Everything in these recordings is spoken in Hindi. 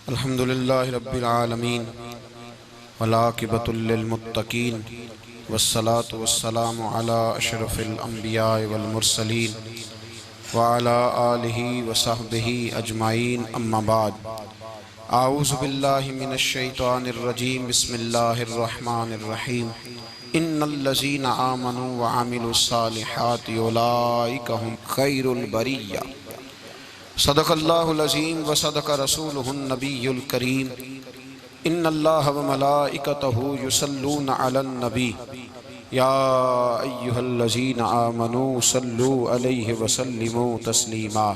अल्हम्दुलिल्लाहि रब्बिल आलमीन वलाकिबतुल लिल मुत्तकीन वस्सलातु वस्सलामु अला अशरफिल अंबिया वल मुरसलीन व अला आलिहि व सहबिहि अजमाइन अम्मा बाद। आऊज़ु बिल्लाहि मिनश शैतानिर रजीम बिस्मिल्लाहिर रहमानिर रहीम। इन्नल्लज़ीना आमनु व अमिलुस सालिहाति उलाइका हुम खैरुल बरिया। सदक़ल्लाहुल अज़ीम व सदक़ रसूलुहुन नबियुल करीम। इन्नल्लाह व मलाइकतहु युसल्लूना अलन नबी या अय्युहल्लज़ीना आमनु सल्लु अलैहि व सल्लिमू तस्लीमा।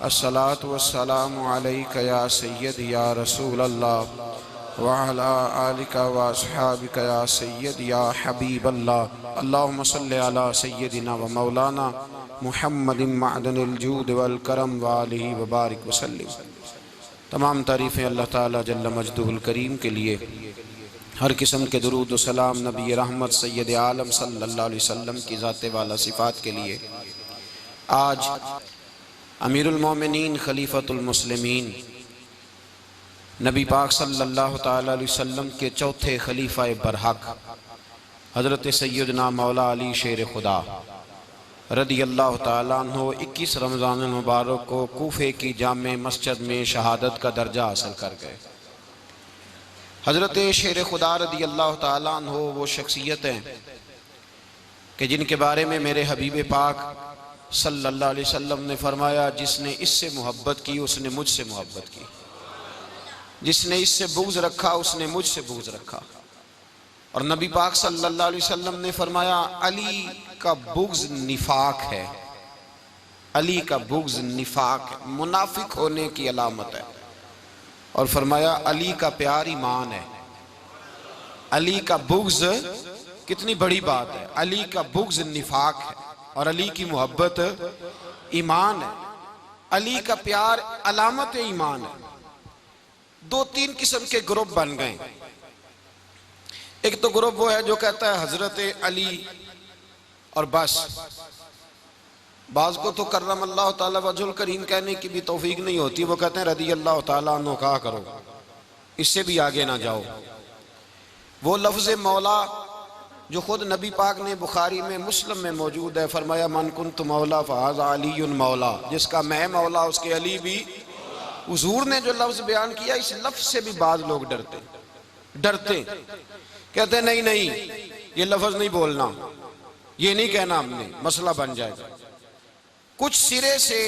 अस्सलातु वस्सलामु अलैका या सय्यदी या रसूलल्लाह व अला आलिका व अस्हाबिका या सय्यदी या हबीबल्लाह। अल्लाहुम्मा सल्लि अला सय्यदिना व मौलाना मुहम्मदिन मअदनिल जूद वल करम व आलिहि व बारिक व सल्लिम। तमाम तारीफ़ें अल्लाह ताला जल्ल मजदुहुल करीम के लिए, हर किस्म के दुरूद व सलाम नबी रहमत सय्यद आलम सल्लल्लाहु अलैहि वसल्लम की ज़ात वाला सिफ़ात के लिए। आज अमीरुल मोमिनीन खलीफतुल मुस्लिमीन नबी पाक सल्लल्लाहु ताला अलैहि वसल्लम के चौथे खलीफा बरहक हज़रत सय्यदना मौला अली शेर खुदा रदी अल्लाह ताला अन्हो 21 रमज़ान मुबारक को कूफे की जामे मस्जिद में शहादत का दर्जा हासिल कर गए। हज़रत शेर खुदा रदी अल्लाह ताला अन्हो वो शख्सियत हैं कि जिनके बारे में मेरे हबीब पाक सल्लल्लाहु अलैहि वसल्लम ने फरमाया, जिसने इससे मोहब्बत की उसने मुझसे मोहब्बत की, जिसने इससे बुग़्ज़ रखा उसने मुझसे बुग़्ज़ रखा। और नबी पाक सल्लल्लाहु अलैहि वसल्लम ने फरमाया, अली का बुग़्ज़ निफाक है, अली का बुग़्ज़ निफाक है, मुनाफिक होने की अलामत है। और फरमाया अली का प्यार ईमान है। अली का बुग़्ज़ कितनी बड़ी बात है, अली का बुग़्ज़ निफाक है और अली की मोहब्बत ईमान है। अली का प्यार अलामत ईमान है। दो तीन किस्म के ग्रुप बन गए। एक तो ग्रुप वो है जो कहता है हजरत अली और बस। बाज़ को तो कर्रम अल्लाह ताला वजहुल करीम कहने की भी तौफीक नहीं होती, वो कहते हैं रदी अल्लाह ताला अन्हु कहा करो, इससे भी आगे ना जाओ। वो लफ्ज़ मौला जो खुद नबी पाक ने बुखारी में मुस्लिम में मौजूद है, फरमाया मन कुन्तु मौला फ़हाज़ा अलीयुन मौला, जिसका मैं मौला उसके अली भी। हुजूर ने जो लफ्ज़ बयान किया, इस लफ्ज़ से भी बाज़ लोग डरते कहते नहीं नहीं ये लफ्ज़ नहीं बोलना, ये नहीं कहना, हमने मसला बन जाएगा। कुछ सिरे से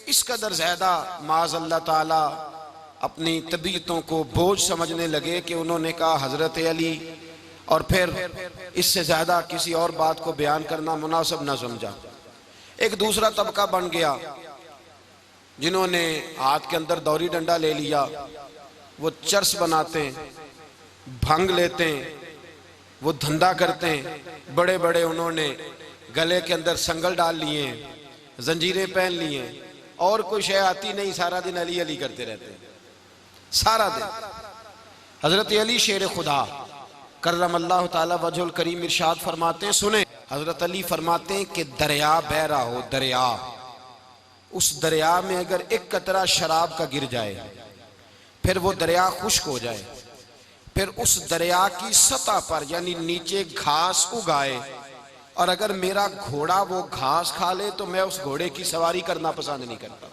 इस कदर ज़्यादा माज़ अल्लाह ताला अपनी तबीयतों को बोझ समझने लगे कि उन्होंने कहा हज़रत अली, और फिर इससे ज़्यादा किसी और बात को बयान करना मुनासिब न समझा। एक दूसरा तबका बन गया जिन्होंने हाथ के अंदर दौरी डंडा ले लिया, वो चर्स बनाते हैं, भंग लेते हैं, वो धंधा करते हैं। बड़े बड़े उन्होंने गले के अंदर संगल डाल लिए हैं, जंजीरें पहन लिए हैं, और कोई शय आती नहीं, सारा दिन अली अली करते रहते हैं सारा दिन। हजरत अली शेर खुदा कर्रम अल्लाह ताला वजहुल करीम इरशाद फरमाते हैं, सुने हजरत अली फरमाते हैं कि दरिया बह रहा हो, दरिया, उस दरिया में अगर एक कतरा शराब का गिर जाए, फिर वो दरिया खुश्क हो जाए, फिर उस दरिया की सतह पर यानी नीचे घास उगाए, और अगर मेरा घोड़ा वो घास खा ले तो मैं उस घोड़े की सवारी करना पसंद नहीं करता।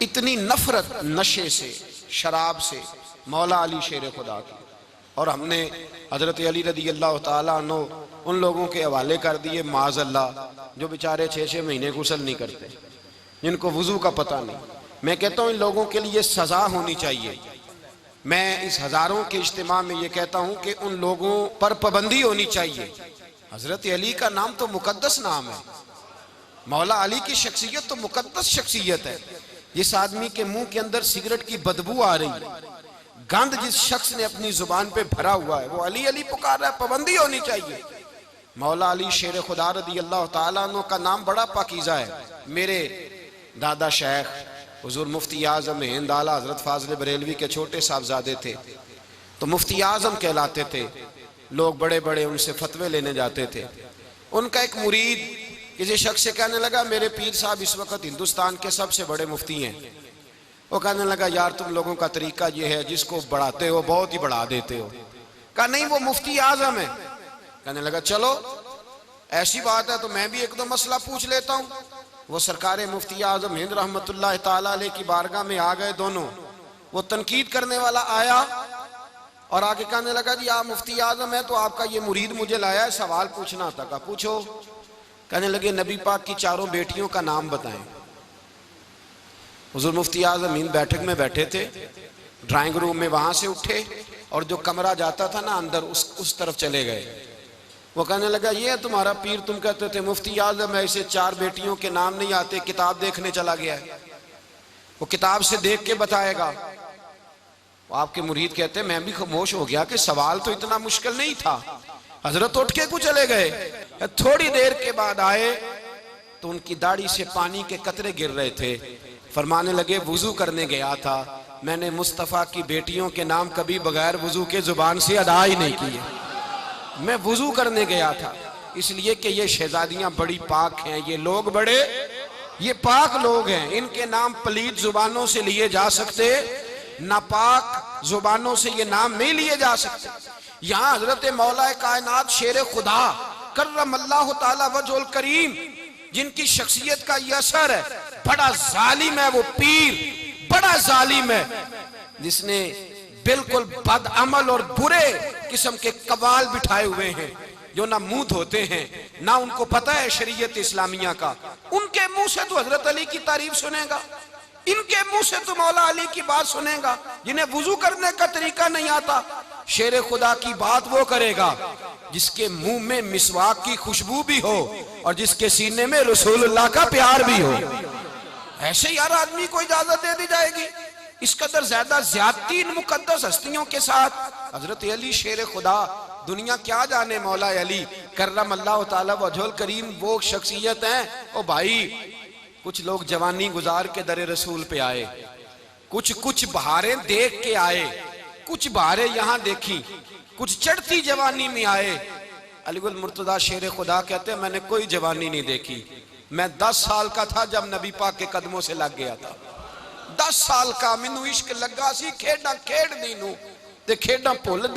इतनी नफरत नशे से, शराब से मौला अली शेर खुदा की। और हमने हजरत अली रदी अल्लाह ताला अन्हु उन लोगों के हवाले कर दिए माज़ अल्लाह जो बेचारे 6-6 महीने गुस्ल नहीं करते, जिनको वुजू का पता नहीं। मैं कहता हूँ इन लोगों के लिए सजा होनी चाहिए। मैं इस हजारों के इज्तिमा में ये कहता हूँ कि उन लोगों पर पाबंदी होनी चाहिए। हजरत अली का नाम तो मुकद्दस नाम है, मौला अली की शख्सियत तो मुकद्दस शख्सियत है। जिस आदमी के मुंह के अंदर सिगरेट की बदबू आ रही, गंद जिस शख्स ने अपनी जुबान पे भरा हुआ है, वो अली अली पुकार रहा है, पाबंदी होनी चाहिए। मौला अली शेर खुदा रदी अल्लाह ताला अन्हु का नाम बड़ा पाकीज़ा है। मेरे दादा शेख हुजूर मुफ्ती आज़म हिंद आला हजरत फाज़िल बरेलवी के छोटे साहबजादे थे, तो मुफ्ती आज़म कहलाते थे। लोग बड़े बड़े उनसे फतवे लेने जाते थे। उनका एक मुरीद किसी शख्स से कहने लगा, मेरे पीर साहब इस वक्त हिंदुस्तान के सबसे बड़े मुफ्ती हैं, वो कहने लगा यार तुम लोगों का तरीका ये है, जिसको बढ़ाते हो बहुत ही बढ़ा देते हो। कहा नहीं वो मुफ्ती आजम है। कहने लगा चलो ऐसी बात है तो मैं भी एक दो मसला पूछ लेता हूँ। वो सरकार मुफ्ती आजम हिंद रहमतुल्लाह ताला अलैह की बारगाह में आ गए दोनों। वो तनकीद करने वाला आया और आगे कहने लगा जी आप मुफ्ती आजम है तो आपका ये मुरीद मुझे लाया है, सवाल पूछना था। कहा पूछो। कहने लगे नबी पाक की चारों बेटियों का नाम बताएं। हुजूर मुफ्ती आजम हिंद बैठक में बैठे थे, ड्राइंग रूम में, वहां से उठे और जो कमरा जाता था ना अंदर उस तरफ चले गए। वो कहने लगा ये है तुम्हारा पीर, तुम कहते थे मुफ्ती आजम है, इसे चार बेटियों के नाम नहीं आते, किताब देखने चला गया है, वो किताब से देख के बताएगा। वो आपके मुरीद कहते मैं भी खामोश हो गया कि सवाल तो इतना मुश्किल नहीं था। हजरत उठ के कुछ चले गए। थोड़ी देर के बाद आए तो उनकी दाढ़ी से पानी के कतरे गिर रहे थे। फरमाने लगे वुजू करने गया था, मैंने मुस्तफ़ा की बेटियों के नाम कभी बगैर वुजू के जुबान से अदा ही नहीं किए। मैं वुजू करने गया था इसलिए कि ये शहजादियां बड़ी पाक हैं, ये लोग बड़े ये पाक लोग हैं, इनके नाम पलीद जुबानों से लिए जा सकते, नापाक जुबानों से ये नाम नहीं लिए जा सकते। यहाँ हजरत मौला कायनात शेर खुदा कर्रमल्लाहु ताला वजहुल करीम, जिनकी शख्सियत का ये असर है, बड़ा जालिम है वो पीर, बड़ा जालिम है, जिसने बिल्कुल बदअमल और बुरे किस्म के कवाल बिठाए हुए हैं, जो ना मुंह धोते हैं ना उनको पता है शरीयत इस्लामिया का। उनके मुंह से तो हजरत अली की तारीफ सुनेगा, इनके मुंह से तो मौला अली की बात सुनेगा। जिन्हें वुजू करने का तरीका नहीं आता, शेर खुदा की बात वो करेगा जिसके मुंह में मिसवाक की खुशबू भी हो और जिसके सीने में रसूलुल्लाह का प्यार भी हो। ऐसे यार आदमी को इजाजत दे दी जाएगी? इस कदर ज्यादा ज्यादती इन मुकद्दस हस्तियों के साथ। हजरत अली शेर खुदा, दुनिया क्या जाने मौला अली कर्रमल्लाहु ताला वजहुल करीम वो शख्सियत हैं। ओ भाई कुछ लोग जवानी गुजार के दरे रसूल पे आए, कुछ बहारें देख के आए, कुछ बहारें यहाँ देखी, कुछ चढ़ती जवानी में आए। अलीगुल मुर्तजा शेर खुदा कहते हैं मैंने कोई जवानी नहीं देखी, मैं 10 साल का था जब नबी पाक के कदमों से लग गया था। 10 साल का मैनू इश्क लगा सी, खेड़ा खेड़ दी नू ते खेड़ा भुल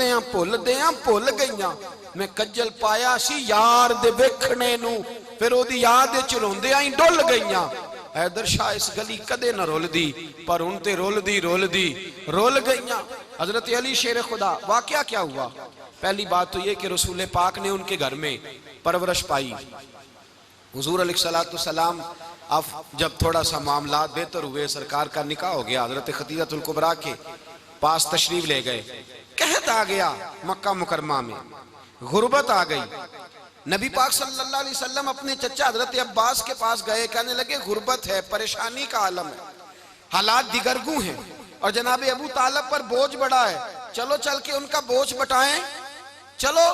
गईयां। मैं कज्जल पाया सी यार दे वेखणे नू, फिर ओदी याद विच रोंदियां ही डुल गईयां। हैदर शाह इस गली कदे न रुलदी, पर हुण ते रुल गईयां। हजरत अली शेर खुदा, वाकया क्या हुआ? पहली बात तो ये कि रसूल पाक ने उनके घर में परवरिश पाई। हुजूर अलैहिस्सलाम अब जब थोड़ा सा मामला बेहतर हुए, सरकार का निकाह हो गया, हजरत खदीजतुल कुबरा के पास तशरीफ ले गए। कहत आ गया मक्का मुकरमा में, गुर्बत आ गई। नबी पाक सल्लल्लाहु अलैहि वसल्लम अपने चचा हजरत अब्बास के पास गए, कहने लगे गुर्बत है, परेशानी का आलम है, हालात दिगरगू हैं और जनाब अबू तालिब पर बोझ बड़ा है, चलो चल के उनका बोझ बटाएं। चलो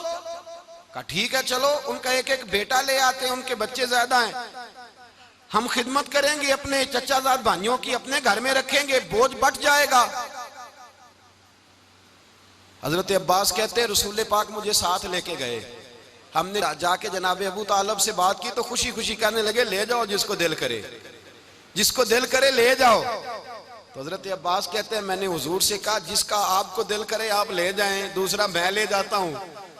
कहा ठीक है चलो, उनका एक एक बेटा ले आते हैं, उनके बच्चे ज्यादा हैं, हम खिदमत करेंगे अपने चचाजाद भाइयों की, अपने घर में रखेंगे, बोझ बट जाएगा। हजरत अब्बास कहते हैं रसूल पाक मुझे साथ लेके गए, हमने जाके जनाब अबू तालिब से बात की तो खुशी खुशी कहने लगे ले जाओ जिसको दिल करे ले जाओ। तो हजरत अब्बास कहते हैं मैंने हुजूर से कहा जिसका आपको दिल करे आप ले जाएं, दूसरा मैं ले जाता हूं।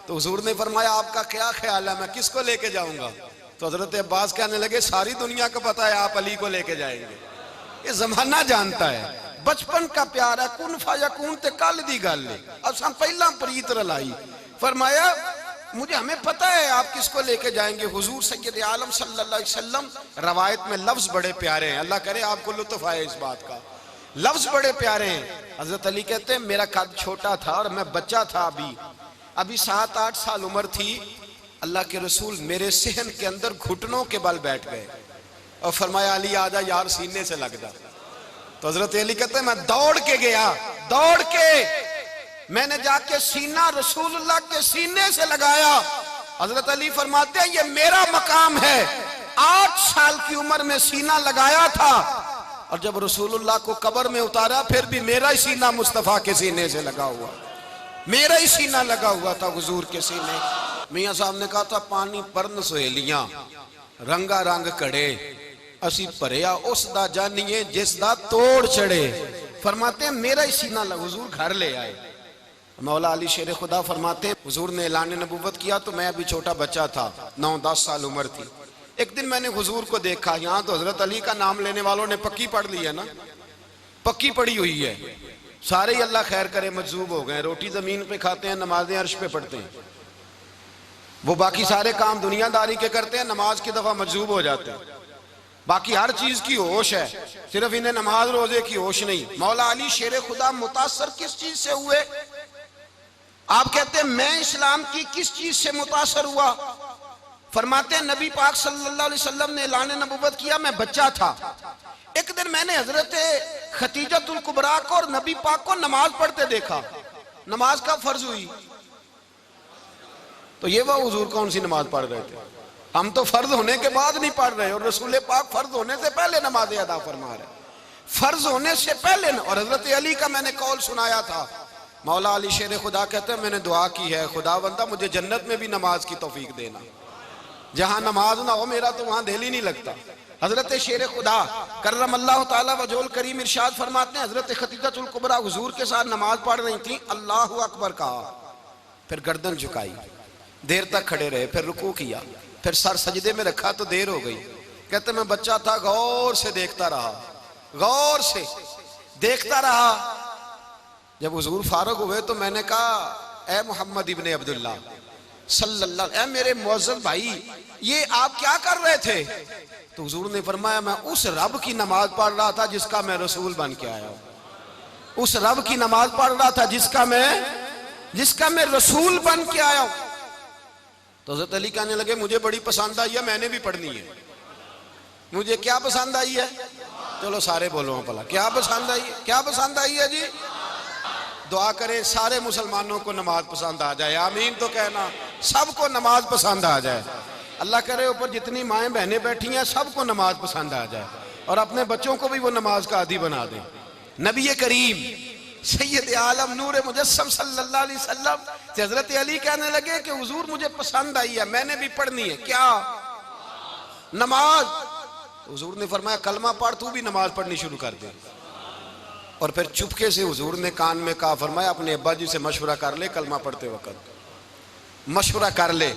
तो हुजूर ने फरमाया आपका क्या ख्याल है, मैं किसको लेके जाऊंगा? तो हजरत अब्बास कहने लगे सारी दुनिया को पता है आप अली को लेके जाएंगे, ये जमाना जानता है, बचपन का प्यार है, कुन फयकून ते कल दी गल है, अब हम पहला प्रीत रलाई। फरमाया मुझे हमें पता है आप किसको लेके जाएंगे। हुजूर सैयद आलम सल्लल्लाहु अलैहि वसल्लम, रवायत में लफ्ज बड़े प्यारे हैं, अल्लाह करे आपको लुत्फ आए इस बात का, लफ्ज बड़े प्यारे हैं। हजरत अली कहते हैं मेरा कद छोटा था और मैं बच्चा था, अभी 7-8 साल उम्र थी, अल्लाह के रसूल मेरे सहन के अंदर घुटनों के बल बैठ गए और फरमाया अली आजा यार सीने से लग जा। तो हजरत अली कहते हैं मैं दौड़ के गया, दौड़ के मैंने जाके सीना रसूलुल्लाह के सीने से लगाया। हजरत अली फरमाते हैं ये मेरा मकाम है, 8 साल की उम्र में सीना लगाया था और जब रसूलुल्लाह को कब्र में उतारा फिर भी मेरा ही सीना मुस्तफा के सीने से लगा हुआ, मेरा ही सीना लगा हुआ था हुजूर के सीने। मियां साहब ने कहा था पानी परन सहेलियां रंगा रंग कड़े असी भरिया उस दा जानिए जिस दा तोड़ चढ़े। फरमाते हैं मेरा ही सीना हुजूर घर ले आए। मौला अली शेर खुदा फरमाते हैं हुजूर ने ऐलान नबूवत किया तो मैं अभी छोटा बच्चा था, 9-10 साल उम्र थी। एक दिन मैंने हुजूर को देखा, यहाँ तो हजरत अली का नाम लेने वालों ने पक्की पढ़ ली है ना, पक्की पड़ी हुई है, सारे ही अल्लाह खैर करे मजजूब हो गए। रोटी जमीन पे खाते हैं, नमाजें अर्श पे पढ़ते हैं। वो बाकी सारे काम दुनियादारी के करते हैं, नमाज की दफा मजजूब हो जाते हैं। बाकी हर चीज की होश है, सिर्फ इन्हें नमाज रोजे की होश नहीं। मौला अली शेर खुदा मुतासर किस चीज से हुए? आप कहते हैं मैं इस्लाम की किस चीज से मुतासर हुआ? फरमाते हैं नबी पाक सल्लल्लाहु अलैहि वसल्लम ने ऐलान नबूवत किया, मैं बच्चा था। एक दिन मैंने हजरत खतीजतुल कुबरा को और नबी पाक को नमाज पढ़ते देखा। नमाज का फर्ज हुई तो ये वह हुजूर कौन सी नमाज पढ़ रहे थे? हम तो फर्ज होने के बाद नहीं पढ़ रहे, और रसूल पाक फर्ज होने से पहले नमाज अदा फरमा रहे, फर्ज होने से पहले। और हजरत अली का मैंने कौल सुनाया था। मौला अली शेर खुदा कहते हैं मैंने दुआ की है, खुदा बंदा मुझे जन्नत में भी नमाज की तौफीक देना, जहां नमाज ना हो मेरा तो वहां दिल ही नहीं लगता। हजरत शेर खुदा करम अल्लाह ताला वजोल करीम इरशाद फरमाते हैं हजरत खतीजतुल कुबरा हुजूर के साथ नमाज पढ़ रही थी, अल्लाहु अकबर कहा, फिर गर्दन झुकाई, देर तक खड़े रहे, फिर रुकू किया, फिर सर सजदे में रखा तो देर हो गई। कहते मैं बच्चा था, गौर से देखता रहा, गौर से देखता रहा। जब हुजूर फारूक हुए तो मैंने कहा ए मोहम्मद इब्ने अब्दुल्लाह सल्लल्लाहु, ए मेरे मुअज्जम भाई ये आप क्या कर रहे थे? तो हुजूर ने फरमाया मैं उस रब की नमाज पढ़ रहा था जिसका मैं रसूल बन के आया हूं, उस रब की नमाज पढ़ रहा था जिसका मैं रसूल बन के आया हूं। तो हज़रत अली कहने लगे मुझे बड़ी पसंद आई है, मैंने भी पढ़नी है। मुझे क्या पसंद आई है? चलो सारे बोलो भला, क्या पसंद आई है? क्या पसंद आई है जी? दुआ करें सारे मुसलमानों को नमाज पसंद आ जाए, आमीन तो कहना, सबको नमाज पसंद आ जाए। अल्लाह करे ऊपर जितनी माएँ बहनें बैठी हैं सबको नमाज पसंद आ जाए, और अपने बच्चों को भी वो नमाज का आदी बना दें। नबी करीम सैयद आलम नूर मुजस्सम सल्लल्लाहु अलैहि वसल्लम से हजरत अली कहने लगे कि हुजूर मुझे पसंद आई है, मैंने भी पढ़नी है। क्या? नमाज। तो हुजूर ने फरमाया कलमा पढ़, तू भी नमाज पढ़नी शुरू कर दे। और फिर चुपके से हुजूर ने कान में कहा, फरमाया अपने अब्बा जी से मशवरा कर ले, कलमा पढ़ते वक्त मशवरा कर ले।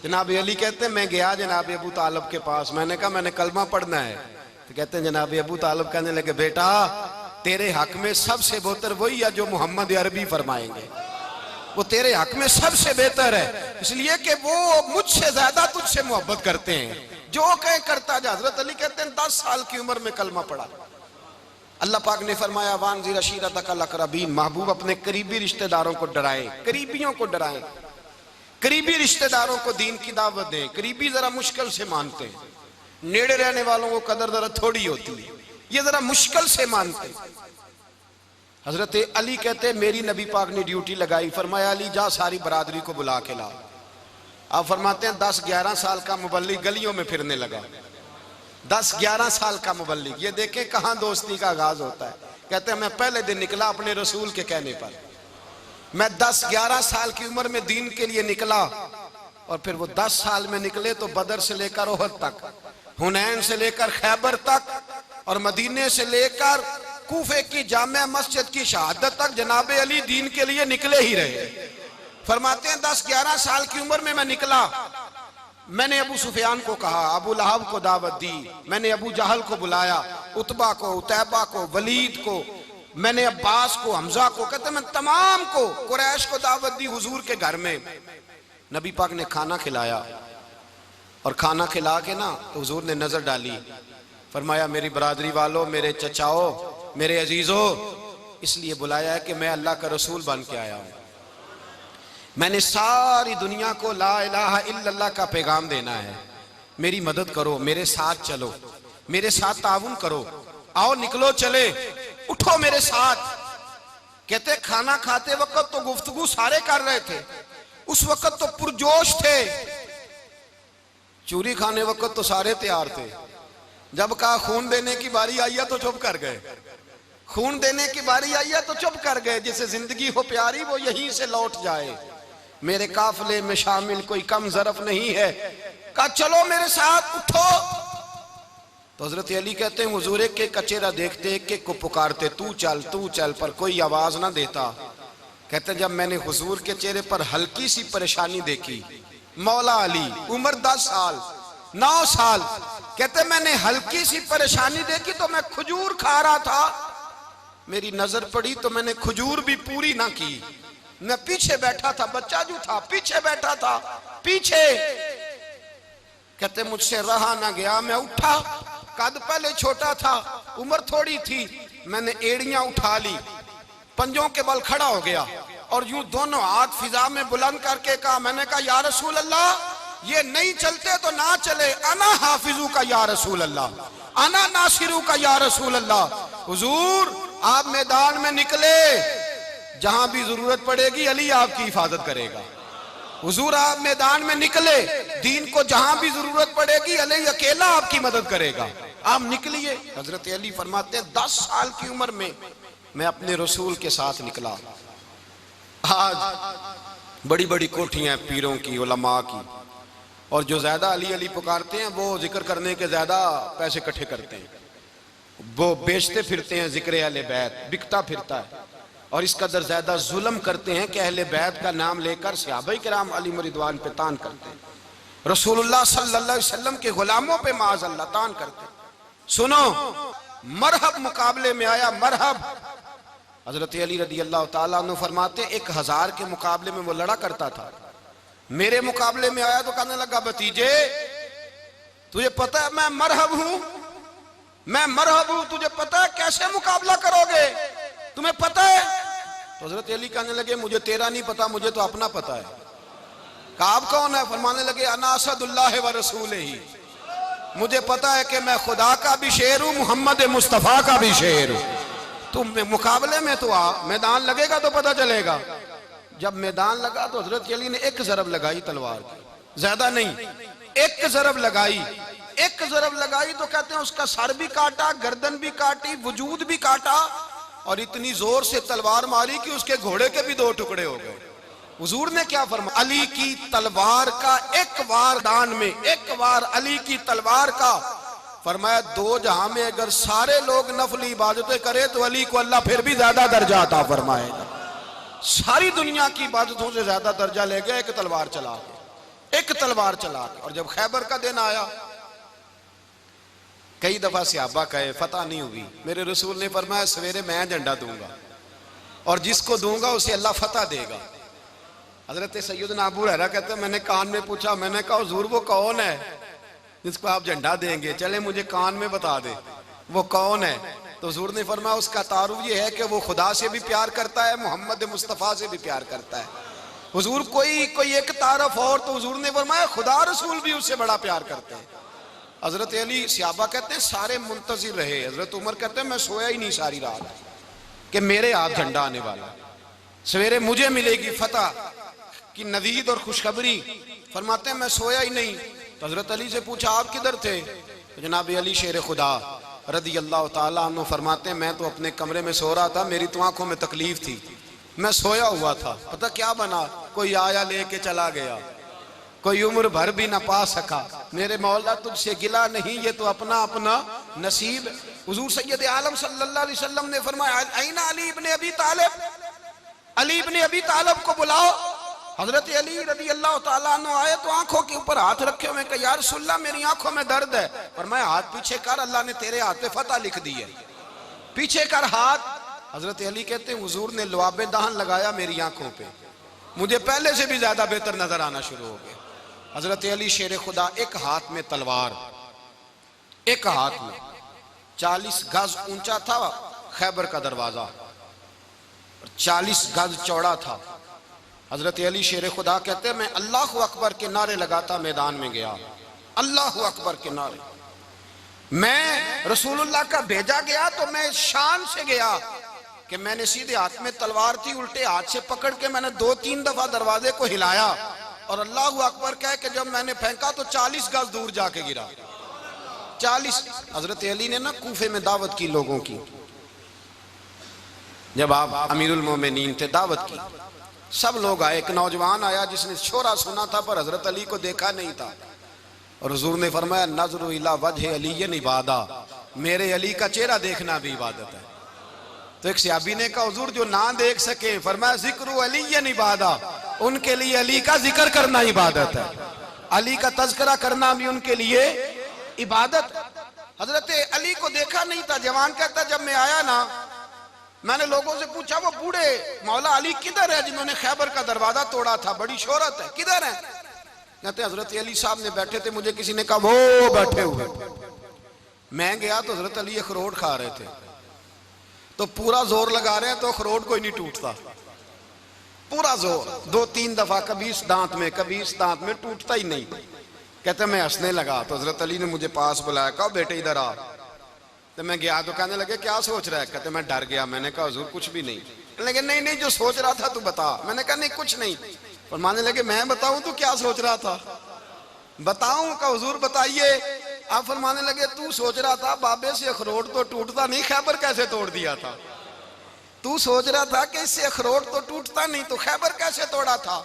जनाब अली कहते हैं मैं गया जनाब अबू तालिब के पास, मैंने कहा मैंने कलमा पढ़ना है। तो कहते हैं जनाब अबू तालिब कहने लगे बेटा तेरे हक में सबसे बेहतर वही है जो मोहम्मद अरबी फरमाएंगे, वो तेरे हक में सबसे बेहतर है, इसलिए कि वो मुझसे ज्यादा तुझसे मोहब्बत करते हैं, जो कहें करता जा। हजरत अली कहते हैं 10 साल की उम्र में कलमा पढ़ा। अल्लाह पाक ने फरमाया वानज़िर अशीरतकल अक़रबीन, महबूब अपने करीबी रिश्तेदारों को डराएं, करीबियों को डराएं, करीबी रिश्तेदारों को दीन की दावत दें। करीबी जरा मुश्किल से मानते हैं, नेड़े रहने वालों को कदर जरा थोड़ी होती है, ये जरा मुश्किल से मानते। हजरत अली कहते मेरी नबी पाक ने ड्यूटी लगाई, फरमाया अली जा सारी बरादरी को बुला के ला। आप फरमाते हैं 10-11 साल का मुबल्लिग गलियों में फिरने लगा, 10-11 साल का मुबल्लिग। ये देखें कहां दोस्ती का आगाज होता है। कहते हैं मैं पहले दिन निकला अपने रसूल के कहने पर, मैं 10-11 साल की उम्र में दीन के लिए निकला, और फिर वो 10 साल में निकले तो बदर से लेकर ओहद तक, हुनैन से लेकर खैबर तक, और मदीने से लेकर कूफे की जामे मस्जिद की शहादत तक जनाब अली दीन के लिए निकले ही रहे। फरमाते हैं 10-11 साल की उम्र में मैं निकला, मैंने अबू सुफियान को कहा, अबू लहब को दावत दी, मैंने अबू जहल को बुलाया, उतबा को, उतैबा को, वलीद को, मैंने अब्बास को, हमजा को, कहते मैं तमाम को, कुरैश को दावत दी हुजूर के घर में। नबी पाक ने खाना खिलाया, और खाना खिला के ना तो हुजूर ने नजर डाली, फरमाया मेरी बरादरी वालों, मेरे चचाओ, मेरे अजीजों, इसलिए बुलाया है कि मैं अल्लाह का रसूल बन के आया हूं, मैंने सारी दुनिया को ला इलाहा इल्लल्लाह का पैगाम देना है, मेरी मदद करो, मेरे साथ चलो, मेरे साथ ताउन करो, आओ निकलो चले, उठो मेरे साथ। कहते खाना खाते वक्त तो गुफ्तगू सारे कर रहे थे, उस वक्त तो पुरजोश थे, चूरी खाने वक्त तो सारे तैयार थे, जब कहा खून देने की बारी आई है तो चुप कर गए, खून देने की बारी आई है तो चुप कर गए, जिसे जिंदगी हो प्यारी वो यहीं से लौट जाए, मेरे काफले में शामिल कोई कम ज़रफ नहीं है। कहा चलो मेरे साथ, उठो। तो हजरत अली कहते हैं हुजूर एक एक चेहरा देखते, एक एक को पुकारते, तू चल, पर कोई आवाज ना देता। कहते जब मैंने हुजूर के चेहरे पर हल्की सी परेशानी देखी, मौला अली उम्र 10 साल 9 साल, कहते मैंने हल्की सी परेशानी देखी तो मैं खजूर खा रहा था, मेरी नजर पड़ी तो मैंने खजूर भी पूरी ना की, मैं पीछे बैठा था, बच्चा जो था पीछे बैठा था, पीछे। कहते मुझसे रहा ना गया, मैं उठा, कद पहले छोटा था, उम्र थोड़ी थी, मैंने एड़ियां उठा ली, पंजों के बल खड़ा हो गया और यूं दोनों हाथ फिजा में बुलंद करके कहा, मैंने कहा या रसूल अल्लाह ये नहीं चलते तो ना चले, अना हाफिजू का या रसूल अल्लाह, अना नासिरू का या रसूल अल्लाह। हुजूर आप मैदान में निकले, जहां भी जरूरत पड़ेगी अली आपकी हिफाजत करेगा। हुजूर आप मैदान में निकले, दीन को जहां भी जरूरत पड़ेगी अली अकेला आपकी मदद करेगा, आप निकलिए। हजरत अली फरमाते हैं 10 साल की उम्र में मैं अपने रसूल के साथ निकला। आज बड़ी बड़ी कोठियां पीरों की, उलमा की, और जो ज्यादा अली अली पुकारते हैं वो जिक्र करने के ज्यादा पैसे इकट्ठे करते हैं, वो बेचते फिरते हैं, जिक्र अहले बैत बिकता फिरता है, और इस कदर ज्यादा जुल्म करते हैं कि अहले बैत का नाम लेकर सहाबाए किराम अली रिदवान पे तान करते हैं, रसूलुल्लाह सल्लल्लाहु अलैहि वसल्लम के गुलामों पे माअज़ल्लाह तान करते हैं। सुनो, मरहब मुकाबले में आया, मरहब। हजरत अली रदी अल्लाह ताला अन्हु फरमाते 1000 के मुकाबले में वो लड़ा करता था, मेरे मुकाबले में आया तो कहने लगा, भतीजे तुझे पता है मैं मरहब हूं, मैं मरहब हूं, तुझे पता है कैसे मुकाबला करोगे, तुम्हें पता है? तो हजरत अली कहने लगे मुझे तेरा नहीं पता, मुझे तो अपना पता है। कहा आप कौन है? फरमाने लगे अना असदुल्लाह व रसूल ही, मुझे पता है कि मैं खुदा का भी शेर हूं, मोहम्मद मुस्तफा का भी शेर हूं। तुम मुकाबले में तो आ, मैदान लगेगा तो पता चलेगा। जब मैदान लगा तो हजरत अली ने एक जरब लगाई तलवार की, ज्यादा नहीं, एक जरब लगाई, एक जरब लगाई तो कहते हैं उसका सर भी काटा, गर्दन भी काटी, वजूद भी काटा, और इतनी जोर से तलवार मारी कि उसके घोड़े के भी 2 टुकड़े हो गए। हुजूर ने क्या फरमाया? अली की तलवार का एक वार दान में, एक वार अली की तलवार का, फरमाया 2 जहां में अगर सारे लोग नफली इबादतें करे तो अली को अल्लाह फिर भी ज्यादा दर्जा अता फरमाएगा। सारी दुनिया की इबादतों से ज्यादा दर्जा ले गया एक तलवार चला के, एक तलवार चला के। और जब खैबर का दिन आया, कई दफा सहाबा कहे फतह नहीं हुई, मेरे रसूल ने फरमाया सवेरे मैं झंडा दूंगा और जिसको दूंगा उसे अल्लाह फतह देगा। हजरत सैयदना अबू हुरैरा कहते हैं मैंने कान में पूछा, मैंने कहा हुजूर वो कौन है जिसको आप झंडा देंगे, चले मुझे कान में बता दे वो कौन है। तो हुजूर ने फरमाया उसका तारुफ ये है कि वो खुदा से भी प्यार करता है, मोहम्मद मुस्तफ़ा से भी प्यार करता है। हुजूर कोई एक तारफ और, तो हुजूर ने फरमाया खुदा रसूल भी उससे बड़ा प्यार करते हैं। हजरत अली सहाबा कहते हैं सारे मुंतजिर रहे। हजरत उमर कहते हैं मैं सोया ही नहीं सारी रात कि मेरे हाथ झंडा आने वाला, सवेरे मुझे मिलेगी फतह की नवीद और खुशखबरी। फरमाते हैं मैं सोया ही नहीं। तो हजरत अली से पूछा आप किधर थे? तो जनाब अली शेर खुदा रदी अल्लाह ताला अन्हु फरमाते हैं मैं तो अपने कमरे में सो रहा था, मेरी तो आंखों में तकलीफ थी, मैं सोया हुआ था, पता क्या बना, कोई आया लेके चला गया, कोई उम्र भर भी ना पा सका। मेरे मौला तुझसे गिला नहीं, ये तो अपना अपना नसीब। हुजूर सैयद आलम सल्लल्लाहु अलैहि वसल्लम ने फरमाया ऐना अली इब्ने अबी तालिब, अली इब्ने अबी तालिब को बुलाओ। हजरत अली रदी अल्लाह ताला अन्हु आए तो आंखों के ऊपर हाथ रखे हुए, कहा या रसूलल्लाह मेरी आंखों में दर्द है। पर मैं हाथ पीछे कर, अल्लाह ने तेरे हाथ पे फतह लिख दी है, पीछे कर हाथ। हजरत अली कहते हैं हुजूर ने लुआबे दहन लगाया मेरी आंखों पे, मुझे पहले से भी ज्यादा बेहतर नजर आना शुरू हो गया। हजरत अली शेर खुदा, एक हाथ में तलवार, एक हाथ में 40 गज ऊंचा था खैबर का दरवाजा, 40 गज चौड़ा था। हजरत अली शेर खुदा कहते हैं मैं अल्लाह अकबर के नारे लगाता मैदान में गया, अल्लाह अकबर के नारे। मैं रसूलुल्लाह का भेजा गया तो मैं शान से गया कि मैंने सीधे हाथ में तलवार थी, उल्टे हाथ से पकड़ के मैंने 2-3 दफा दरवाजे को हिलाया और अल्लाह अकबर कह के जब मैंने फेंका तो 40 गज दूर जाके गिरा। 40। हजरत अली ने ना कूफे में दावत की लोगों की, जब आप अमीरुल मोमिनीन थे, दावत की, सब लोग आए। एक नौजवान आया जिसने शोरा सुना था पर हजरत अली को देखा नहीं था। और हुजूर ने फरमाया नज़रु इला वजह अलीयन इबादा, मेरे अली का चेहरा देखना भी इबादत है। तो एक सहाबी ने कहा हुजूर जो ना देख सके, फरमाया जिक्र अलीयन इबादा, उनके लिए अली का जिक्र करना इबादत है, अली का तज़किरा करना भी उनके लिए इबादत। हजरत अली को देखा नहीं था। जवान कहता जब मैं आया ना, मैंने लोगों से पूछा वो बूढ़े मौला अली किधर है जिन्होंने खैबर का दरवाजा तोड़ा था, बड़ी शोहरत है, किधर है? कहते हजरत अली साहब ने बैठे थे, मुझे किसी ने कहा वो बैठे हुए। मैं गया तो हजरत अली अखरोट खा रहे थे, तो पूरा जोर लगा रहे हैं तो अखरोट कोई नहीं टूटता, पूरा जोर 2-3 दफा, कभी इस दांत में कभी इस दांत में, टूटता ही नहीं। कहते मैं हंसने लगा तो हजरत अली ने मुझे पास बुलाया, कहा बेटे इधर आ। तो मैं गया तो कहने लगे क्या सोच रहा है? कहते मैं डर गया। मैंने कहा हुजूर कुछ भी नहीं। लगे नहीं नहीं जो सोच रहा था तू बता। मैंने कहा नहीं कुछ नहीं। फरमाने लगे मैं बताऊं तू क्या सोच रहा था? बताऊं? का हुजूर बताइए। आप फरमाने लगे तू सोच रहा था बाबे से अखरोट तो टूटता नहीं, खैबर कैसे तोड़ दिया था? तू सोच रहा था कि इससे अखरोट तो टूटता नहीं, तो खैबर कैसे तोड़ा था?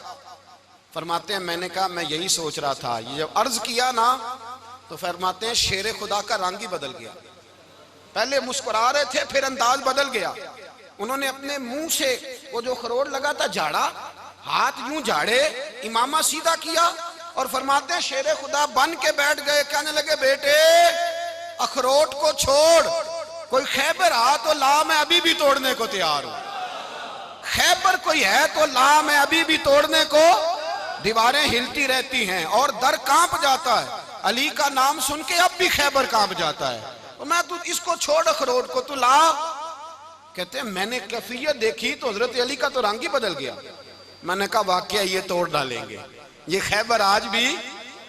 फरमाते हैं मैंने कहा मैं यही सोच रहा था। ये जब अर्ज किया ना तो फरमाते हैं शेर खुदा का रंग ही बदल गया। पहले मुस्कुरा रहे थे, फिर अंदाज बदल गया। उन्होंने अपने मुंह से वो जो खरोट लगा था झाड़ा, हाथ यूं झाड़े, इमामा सीधा किया और फरमाते हैं शेर खुदा बन के बैठ गए। कहने लगे बेटे अखरोट को छोड़, कोई खैबर आ तो ला, मैं अभी भी तोड़ने को तैयार हूं। खैबर कोई है तो ला, मैं अभी भी तोड़ने को। दीवारें हिलती रहती हैं और दर कांप जाता है, अली का नाम सुन के अब भी खैबर कांप जाता है। तो मैं तू इसको छोड़ अखरोट को, तू ला। कहते हैं मैंने कैफियत देखी तो हजरत अली का तो रंग ही बदल गया। मैंने कहा वाकया ये तोड़ डालेंगे, ये खैबर आज भी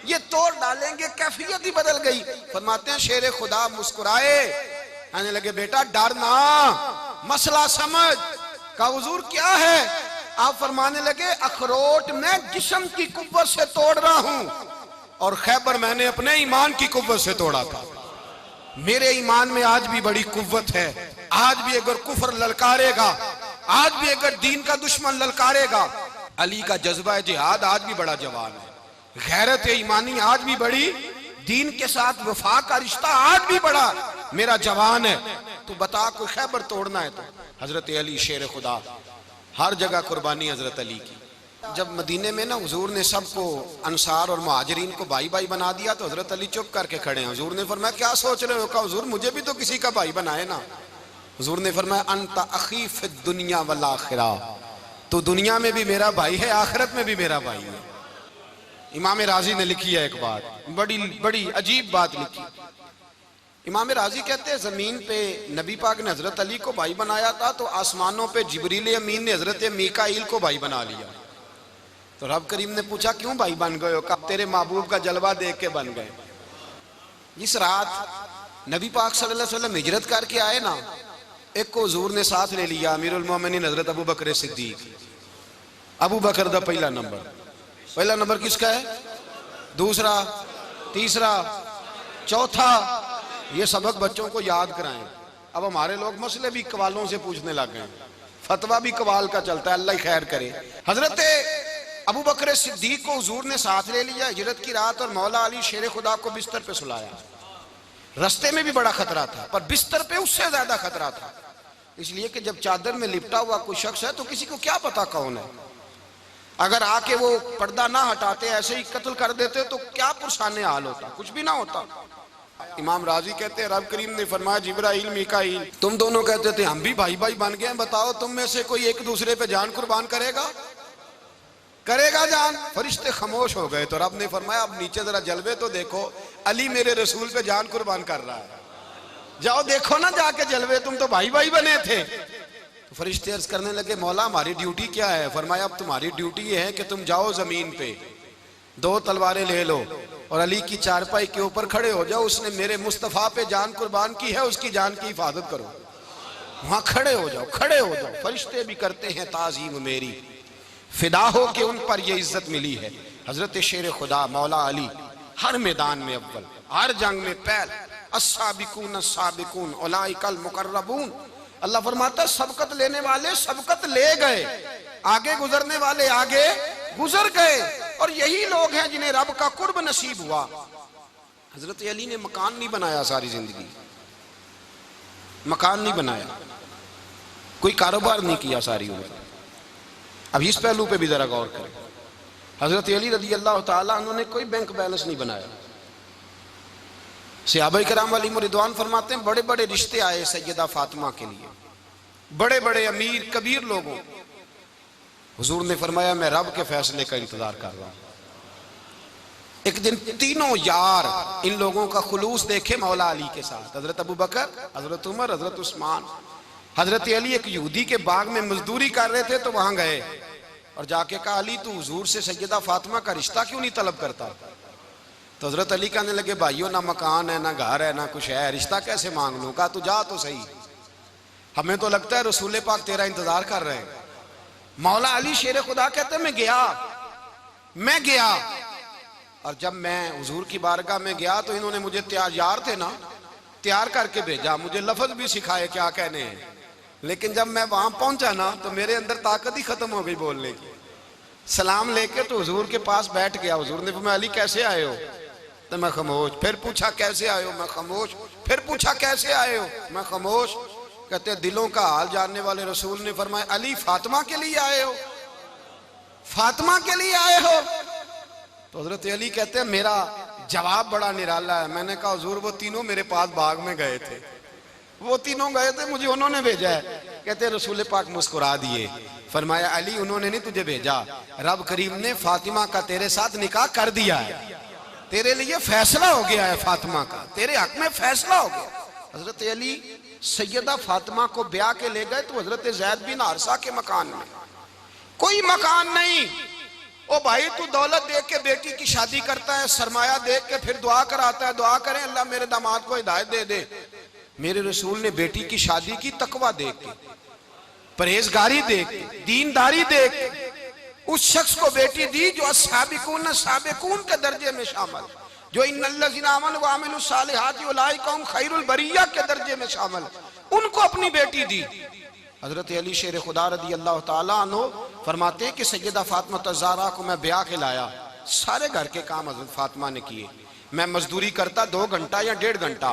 ये तोड़ डालेंगे, कैफियत ही बदल गई। फरमाते हैं शेर खुदा मुस्कुराए, आने लगे बेटा डरना, मसला समझ। का हुजूर क्या है? आप फरमाने लगे अखरोट मैं जिस्म की कुव्वत से तोड़ रहा हूं और खैबर मैंने अपने ईमान की कुव्वत से तोड़ा था। मेरे ईमान में आज भी बड़ी कुव्वत है। आज भी अगर कुफर ललकारेगा, आज भी अगर दीन का दुश्मन ललकारेगा, अली का जज्बा जिहाद आज भी बड़ा जवान है। गैरत ईमानी आज भी बड़ी, दीन के साथ वफा का रिश्ता आज भी बड़ा मेरा जवान है। तो बता कोई खैबर तोड़ना है तो हजरत अली शेर खुदा, हर जगह कुर्बानी हजरत अली की। जब मदीने में ना हुजूर ने सबको अंसार और मुहाजिरीन को भाई भाई बना दिया तो हजरत अली चुप करके खड़े हैं। हुजूर ने फरमाया क्या सोच रहे हो? कहा हुजूर मुझे भी तो किसी का भाई बनाए ना। हुजूर ने फरमाया अंता अखी फिद दुनिया वल आखिरा, तो दुनिया में भी मेरा भाई है, आखिरत में भी मेरा भाई है। इमाम राजी ने लिखी है एक बात, बड़ी बड़ी अजीब बात लिखी। इमाम राजी कहते हैं जमीन पे नबी पाक ने हजरत अली को भाई बनाया था तो आसमानों पे जिब्रील अमीन ने हजरत मीकाईल को भाई बना लिया। तो रब करीम ने पूछा क्यों भाई बन गए हो? कब तेरे महबूब का जलवा देख के बन गए। जिस रात नबी पाक सल्लल्लाहु अलैहि वसल्लम हिजरत करके आए ना, एक को हुजूर ने साथ ले लिया, अमीरुल मोमिनीन हजरत अबू बकर सिद्दीक। अबू बकर दा पहला नंबर किसका है? दूसरा, तीसरा, चौथा। ये सबक बच्चों को याद कराएं। अब हमारे लोग मसले भी कवालों से पूछने लग गए, फतवा भी कवाल का चलता है, अल्लाह खैर करे। हजरत अबू बकर सिद्दीक को हुजूर ने साथ ले लिया हिजरत की रात और मौला अली शेर खुदा को बिस्तर पे सुलाया। रास्ते में भी बड़ा खतरा था पर बिस्तर पे उससे ज्यादा खतरा था, इसलिए कि जब चादर में लिपटा हुआ कोई शख्स है तो किसी को क्या पता कौन है। अगर आके वो पर्दा ना हटाते, ऐसे ही कत्ल कर देते तो क्या पुरसाने हाल होता, कुछ भी ना होता। इमाम राजी कहते हैं रब करीम ने फरमाया जिब्राइल मीकाईल तुम दोनों कहते थे हम भी भाई भाई बन गए, बताओ तुम में से कोई एक दूसरे पे जान कुर्बान करेगा जान? फरिश्ते खामोश हो गए। तो रब ने फरमाया अब नीचे जरा जलवे तो देखो, अली मेरे रसूल पे जान कुर्बान कर रहा है, जाओ देखो ना जाके जलवे, तुम तो भाई भाई बने थे। तो फरिश्ते अर्ज करने लगे मौला हमारी ड्यूटी क्या है? फरमाया अब तुम्हारी ड्यूटी ये है कि तुम जाओ जमीन पे 2 तलवारें ले लो और अली की चारपाई के ऊपर खड़े हो जाओ, उसने मेरे मुस्तफ़ा पे जान कुर्बान की है, उसकी जान की हिफाजत करो। वहां खड़े हो जाओ। फरिश्ते भी करते हैं ताजीम मेरी, फिदा हो के उन पर ये इज्जत मिली है। हजरत शेर खुदा मौला अली हर मैदान में अव्वल, हर जंग में पहल, अस्साबिकून अस्साबिकून उलाइकल मुकर्रबून। अल्लाह फरमाता सबकत लेने वाले सबकत ले गए, आगे गुजरने वाले आगे गुजर गए, और यही लोग हैं जिन्हें रब का कुर्ब नसीब हुआ। हजरत अली ने मकान नहीं बनाया, सारी जिंदगी मकान नहीं बनाया, कोई कारोबार नहीं किया सारी उम्र। अब इस पहलू पे भी जरा गौर करें। हजरत अली रज़ी अल्लाह ताला अन्हु ने कोई बैंक बैलेंस नहीं बनाया। सहाबा किराम अलैहिम रिदवान फरमाते हैं बड़े बड़े रिश्ते आए सैयदा फातिमा के लिए, बड़े बड़े अमीर कबीर लोगों। हुजूर ने फरमाया मैं रब के फैसले का इंतजार कर रहा हूं। एक दिन तीनों यार इन लोगों का खुलूस देखे मौला अली के साथ, हजरत अबू बकर, हजरत उमर, हजरत उस्मान। हजरत अली एक यहूदी के बाग में मजदूरी कर रहे थे तो वहां गए और जाके कहा अली तू हुजूर से सैयदा फातिमा का रिश्ता क्यों नहीं तलब करता? तो हजरत अली कहने लगे भाइयों ना मकान है, ना घर है, ना कुछ है, रिश्ता कैसे मांग लूं? कहा तू जा तो सही, हमें तो लगता है रसूल पाक तेरा इंतजार कर रहे हैं। मौला अली शेर खुदा कहते मैं गया और जब मैं हुजूर की बारगाह में गया तो इन्होंने मुझे तैयार थे ना, तैयार करके भेजा, मुझे लफ्ज भी सिखाए क्या कहने हैं। लेकिन जब मैं वहां पहुंचा ना तो मेरे अंदर ताकत ही खत्म हो गई बोलने की। सलाम लेके तो हुजूर के पास बैठ गया। हुजूर ने फरमाया अली कैसे आए हो? तो मैं खामोश। फिर पूछा कैसे आए हो? मैं खामोश। फिर पूछा कैसे आए हो? मैं खामोश। कहते दिलों का हाल जानने वाले रसूल ने फरमाया अली फातिमा के लिए आए हो? फातिमा के लिए आए हो? तो हजरत अली कहते हैं मेरा जवाब बड़ा निराला है। मैंने कहा हुजूर वो तीनों मेरे पास बाग में गए थे, वो तीनों गए थे, मुझे उन्होंने भेजा है। कहते रसूल पाक मुस्कुरा दिए, फरमाया अली उन्होंने नहीं तुझे भेजा, रब करीम ने फातिमा का तेरे साथ निकाह कर दिया है, तेरे लिए फैसला हो गया है, फातिमा का तेरे हक में फैसला हो गया। हजरत अली सैयदा फातिमा को ब्याह के ले गए तो हजरत ज़ैद बिन हारिसा के मकान में कोई मकान नहीं। ओ भाई तू दौलत देख के बेटी की शादी करता है, सरमाया देख के फिर दुआ कराता है, दुआ करें अल्लाह मेरे दामाद को हिदायत दे दे। मेरे रसूल ने बेटी की शादी की तकवा देख के, परहेजगारी देख के, दीनदारी देख के उस शख्स को बेटी दी जो अस्साबिकून साबिकून के दर्जे में शामिल, जो इन्नल्लज़ीना आमनू व अमिलुस सालिहाति उलाइका हुम खैरुल बरिया के दर्जे में शामिल, उनको अपनी बेटी दी। हजरत अली शेर खुदा रज़ी अल्लाह ताला अन्हु फरमाते कि सैयदा फातिमा ज़हरा को मैं ब्याह के लाया, सारे घर के काम हजरत फातिमा ने किए। मैं मजदूरी करता 2 घंटा या 1.5 घंटा,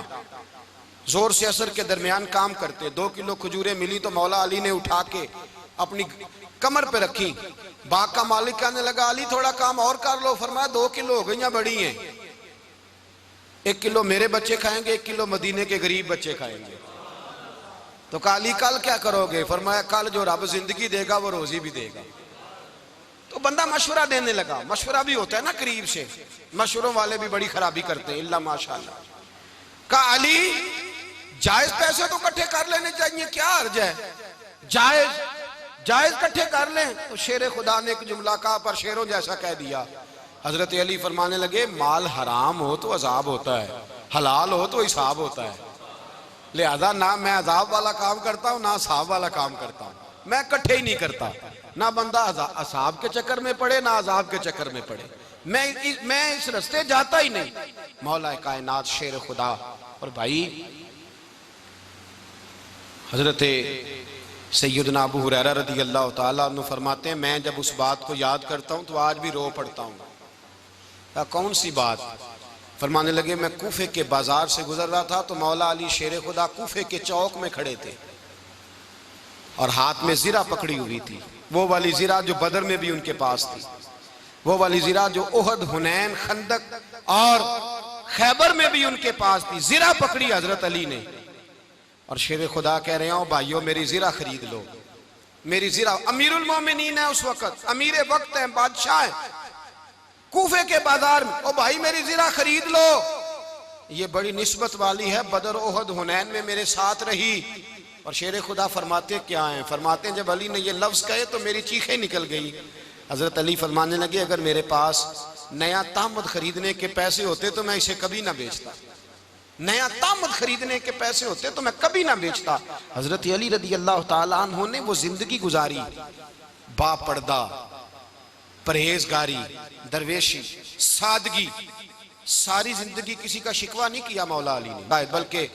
जोर से असर के दरमियान काम करते। 2 किलो खजूरें मिली तो मौला अली ने उठा के अपनी कमर पे रखी। बाग का मालिक कहने लगा अली थोड़ा काम और कर लो। फरमाया 2 किलो हो गई बड़ी हैं, 1 किलो मेरे बच्चे खाएंगे, 1 किलो मदीने के गरीब बच्चे खाएंगे। तो कहा अली कल क्या करोगे? फरमाया कल जो रब जिंदगी देगा वो रोजी भी देगा। तो बंदा मशवरा देने लगा। मशवरा भी होता है ना करीब से, मशवरों वाले भी बड़ी खराबी करते हैं इल्ला माशाअल्लाह। कहा अली जायज पैसे तो इकट्ठे कर लेने चाहिए, क्या अर्ज है? जायज इकट्ठे कर लें। तो शेर खुदा ने एक जुमला कहा पर शेरों जैसा कह दिया। हजरत अली फरमाने लगे माल हराम हो तो अजाब होता है, हलाल हो तो हिसाब होता है, लिहाजा ना मैं अजाब वाला काम करता हूँ ना हिसाब वाला काम करता हूँ, मैं इकट्ठे ही नहीं करता। ना बंदा असाब के चक्कर में पड़े ना अजाब के चक्कर में पड़े, मैं इस रास्ते जाता ही नहीं। मौला कायनात शेर खुदा। और भाई हजरत सैयदना अबू हुरैरा रज़ी अल्लाह ताला अन्हु फरमाते हैं मैं जब उस बात को याद करता हूँ तो आज भी रो पड़ता हूँ। कौन सी बात? फरमाने लगे मैं कूफे के बाजार से गुजर रहा था तो मौला अली शेर खुदा कूफे के चौक में खड़े थे और हाथ में जीरा पकड़ी हुई थी, वो वाली जीरा जो बदर में भी उनके पास थी, वो वाली जीरा जो उहद, हुनैन, खंदक और खैबर में भी उनके पास थी। जीरा पकड़ी हजरत अली ने और शेर खुदा कह रहे हो भाइयों मेरी जीरा खरीद लो, मेरी जीरा। अमीरुल मोमिनीन है उस वक्त, अमीर वक्त है, बादशाह है, कूफे के बाजार में। ओ भाई मेरी जीरा खरीद लो, ये बड़ी निस्बत वाली है, बदर, उहद, हुनैन में मेरे साथ रही। और शेर खुदा फरमाते क्या हैं? फरमाते हैं जब अली ने ये लफ्ज कहे तो मेरी चीखें निकल गई। हजरत अली फरमाने लगे अगर मेरे पास नया तामद खरीदने के पैसे होते तो मैं इसे कभी ना बेचता, नया तामद खरीदने के पैसे होते तो मैं कभी ना बेचता। हजरत अली रज़ी अल्लाह ताला अन्हु ने वो जिंदगी गुजारी, बापर्दा, परहेजगारी, दरवेशी, सादगी, सारी जिंदगी किसी का शिकवा नहीं किया मौला अली ने। बल्कि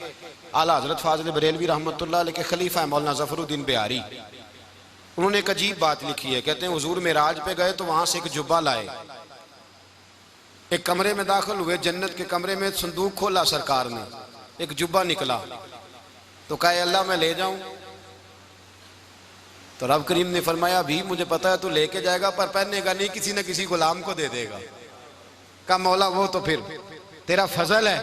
आला हजरत फाजिल बरेलवी रहमतुल्लाह अलैह के खलीफा है मौलाना ज़फरुद्दीन बिहारी, उन्होंने एक अजीब बात लिखी है। कहते हैं हुजूर मेराज पे गए तो वहां से एक जुब्बा लाए, एक कमरे में दाखिल हुए, जन्नत के कमरे में संदूक खोला सरकार ने, एक जुब्बा निकला तो कहा अल्लाह मैं ले जाऊं? तो रब करीम ने फरमाया भी मुझे पता है तू लेके जाएगा पर पहनेगा नहीं, किसी न किसी गुलाम को दे देगा। कहा मौला वो तो फिर तेरा फजल है।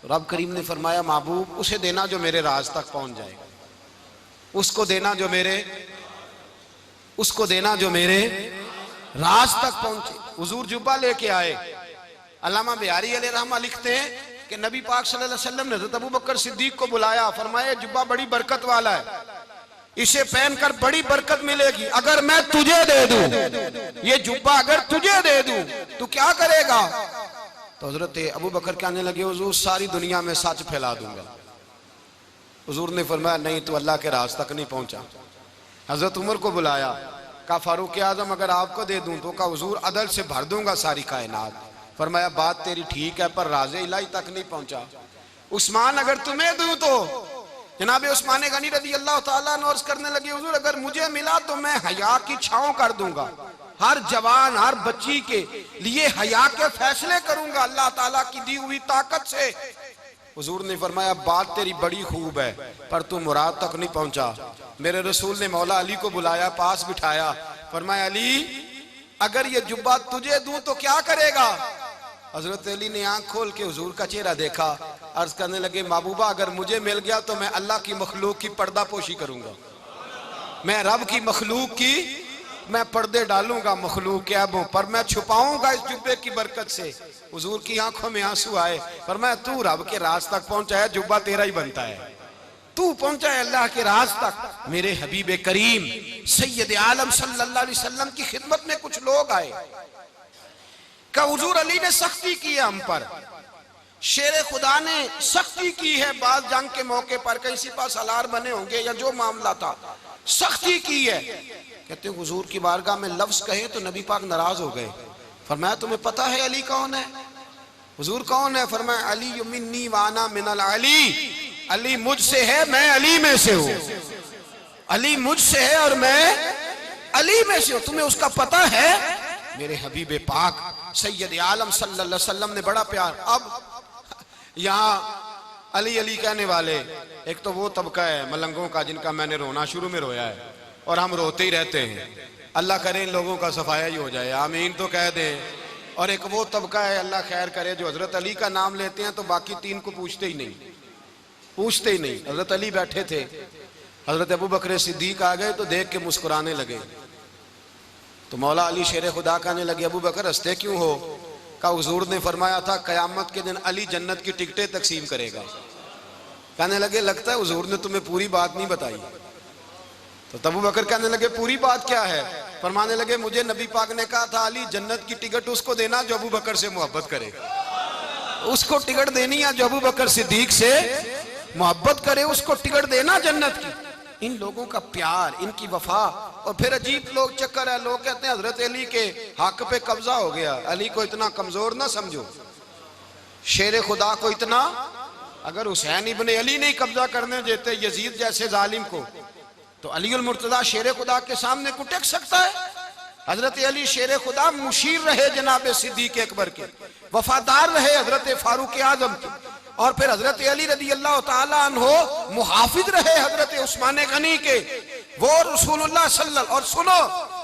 तो रब करीम ने फरमाया महबूब उसे देना जो मेरे राज तक पहुंच जाएगा, उसको देना जो मेरे राज तक पहुंचे। हुजूर जुब्बा लेके आए। अल्लामा बिहारी अलैहि रहमा लिखते हैं कि नबी पाक सल्लल्लाहु अलैहि वसल्लम ने हज़रत अबू बकर सिद्दीक को बुलाया, फरमाया जुब्बा बड़ी बरकत वाला है, इसे पहनकर बड़ी बरकत मिलेगी। अगर मैं तुझे दे दूं ये जुब्बा, अगर तुझे दे दूं तो क्या करेगा? तो हजरत अबू बकर कहने लगे हुजूर सारी दुनिया में सच फैला दूंगा। हुजूर ने फरमाया नहीं तू अल्लाह के राज तक नहीं पहुंचा। हजरत उमर को बुलाया, कहा फारूक आजम अगर आपको दे दूं तो कहा हुजूर अदल से भर दूंगा सारी कायनात। फरमाया बात तेरी ठीक है पर राज़े इलाही तक नहीं पहुंचा। उस्मान अगर तुम्हें दूं तो जनाबे उस्मान गनी रज़ी अल्लाह ताला अन्हु अर्ज़ करने लगे हुजूर अगर मुझे मिला तो मैं हया की छांव कर दूंगा, हर जवान हर बच्ची के लिए हया के फैसले करूंगा अल्लाह ताला की दी हुई ताकत से। हुजूर ने फरमाया बात तेरी बड़ी खूब है पर तू मुराद तक नहीं पहुंचा। मेरे रसूल ने मौला अली को बुलाया, पास बिठाया, फरमाया अली अगर ये जुब्बा तुझे दूं तो क्या करेगा? हजरत अली ने आंख खोल के हुजूर का चेहरा देखा, अर्ज करने लगे महबूबा अगर मुझे मिल गया तो मैं अल्लाह की मखलूक की पर्दा पोशी करूंगा, मैं रब की मखलूक की मैं पर्दे डालूंगा मखलूक के ऐबों पर मैं छुपाऊंगा इस जुब्बे की बरकत से। हुजूर की आंखों में आंसू आए, फरमाया तू रब के राज तक पहुंचा है, जुब्बा तेरा ही बनता है, तू पहुंचा है अल्लाह के राज तक। मेरे हबीब करीम सैयद आलम सल्लल्लाहु अलैहि वसल्लम की खिदमत में कुछ लोग आए, का हुजूर अली ने सख्ती की है हम पर, शेर खुदा ने सख्ती की है, बात जंग के मौके पर कहीं सिपा सालार बने होंगे या जो मामला था सख्ती की है। कहते हैं हुजूर की बारगाह में लफ्ज कहे तो नबी पाक नाराज हो गए। फरमाया तुम्हें पता है अली कौन है? हुजूर कौन है? फरमाया अली मिन्नी वाना मिनल अली, अली मुझसे है मैं अली में से हूं, अली मुझसे है और मैं अली में से हूं, तुम्हें उसका पता है? मेरे हबीब पाक सैयद आलम सल्लल्लाहु अलैहि वसल्लम ने बड़ा प्यार। अब यहाँ अली अली कहने वाले एक तो वो तबका है मलंगों का जिनका मैंने रोना शुरू में रोया है और हम रोते ही रहते हैं, अल्लाह करे इन लोगों का सफाया ही हो जाए, आमीन तो कह दें। और एक वो तबका है अल्लाह खैर करे जो हजरत अली का नाम लेते हैं तो बाकी तीन को पूछते ही नहीं। हजरत अली बैठे थे, हजरत अबू बकर सिद्दीक आ गए तो देख के मुस्कुराने लगे। तो मौला अली शेर खुदा कहने लगे अबू बकर हंसते क्यों हो? का हुजूर ने फरमाया था कयामत के दिन अली जन्नत की टिकटें तकसीम करेगा। कहने लगे लगता है हुजूर ने तुम्हें पूरी बात नहीं बताई। तो अबू बकर कहने लगे पूरी बात क्या है? फरमाने लगे मुझे नबी पाक ने कहा था अली जन्नत की टिकट उसको देना जो अबू बकर से मोहब्बत करे, उसको टिकट देनी है जो अबू बकर सिद्दीक से मोहब्बत करे, उसको टिकट देना जन्नत की। इन लोगों का प्यार, इनकी वफा। और फिर अजीब लोग चक्कर है, लोग कहते हैं हजरत अली के हक पे कब्जा हो गया, अली को इतना कमजोर ना समझो, शेर खुदा को इतना, अगर हुसैन इब्ने अली नहीं कब्जा करने देते यजीद जैसे जालिम को तो अली उल मुर्तजा शेर खुदा के सामने को टेक सकता है? हजरत अली शेर खुदा मुशीर रहे जनाब सिद्दीक अकबर के, वफादार रहे हजरत फारूक आजम के, और फिर हजरत अली रज़ी अल्लाह ताला अन्हो मुहाफिज रहे हजरत उस्मान गनी के, वो रसूलुल्लाह सल्लल्लाहु। और सुनो